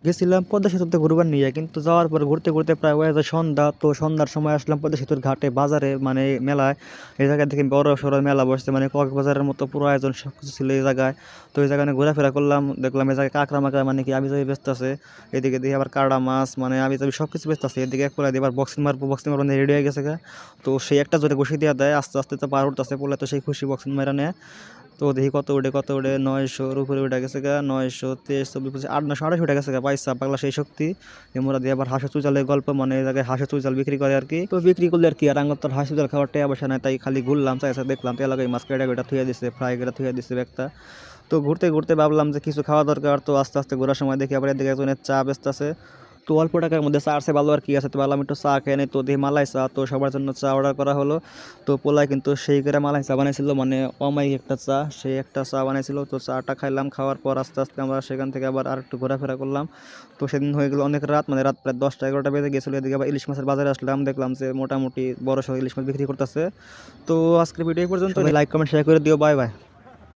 গেছিলাম পদ্মা সেতুতে ঘুরবার নিয়ে, কিন্তু যাওয়ার পরে ঘুরতে ঘুরতে প্রায় হয়ে যায় সন্ধ্যা। তো সন্ধ্যার সময় আসলাম পদ্মা সেতুর ঘাটে বাজারে, মানে মেলায়। এই জায়গায় দেখি বড় সড়ো মেলা বসছে, মানে কক্সবাজারের মতো পুরো আয়োজন সব কিছু ছিল এই জায়গায়। তো এই জায়গায় ঘোরাফেরা করলাম, দেখলাম এই জায়গায় কাঁকড়া মাকড়া মানে কি আমি যাবি ব্যস্ত আছে। এদিকে দেখি আবার কাড়া মাছ, মানে আমি যাবি সব কিছু ব্যস্ত আছে। এদিকে এক পোলা দিয়ে আবার বক্সিং মারবো রেডি হয়ে গেছে গা। তো সেই একটা জোরে ঘুষি দিয়ে দেয়, আস্তে আস্তে তো পার উঠতেছে পোলা, তো সেই খুশি বক্সিং মারা নেয়। তো দেখি কত উঠে 900-র উপরে উঠে গেছে গা, 900, 23, 24, 800, 900, 250 উঠে গেছে গা। পাইসা পাগলা সেই শক্তি যে মোরা দিয়ে আবার হাঁসের চুচালের গল্প, মানে এই জায়গায় হাঁসের চুচাল বিক্রি করে আর কি। তো বিক্রি করলে আর কি, আর আঙ্গর তোর হাঁসের চুচাল খাওয়ার টাকা পয়সা নাই, তাই খালি ঘুরলাম চাইছে, দেখলাম তেল লাগাই মাছ কেটে কেটে থুয়ে দিছে, ফ্রাই করে থুয়ে দিছে একটা। তো ঘুরতে ঘুরতে ভাবলাম যে কিছু খাওয়া দরকার, তো আস্তে আস্তে ঘোরার সময় দেখি আবার এদিকে একজনের চা বেচতেছে। তো অল্প টাকার মধ্যে চা আছে ভালো আর কি আছে, তো ভাবলাম একটু চা খেয়ে নেই। তো দেখি মালাই চা, তো সবার জন্য চা অর্ডার করা হলো। তো পোলায় কিন্তু সেই করে মালাই চা বানাইছিল, মানে অমায়িক একটা চা, সেই একটা চা বানাইছিল। তো চাটা খাইলাম, খাওয়ার পর আস্তে আস্তে আমরা সেখান থেকে আবার আর একটু ঘোরাফেরা করলাম। তো সেদিন হয়ে গেল অনেক রাত, মানে রাত প্রায় 10টা 11টা বেজে গেছিলো। এদিকে আবার ইলিশ মাছের বাজারে আসলাম, দেখলাম যে মোটামুটি বড় সড়ো ইলিশ মাছ বিক্রি করতেছে। তো আজকের ভিডিও এই পর্যন্ত, লাইক কমেন্ট শেয়ার করে দিও, বাই বাই।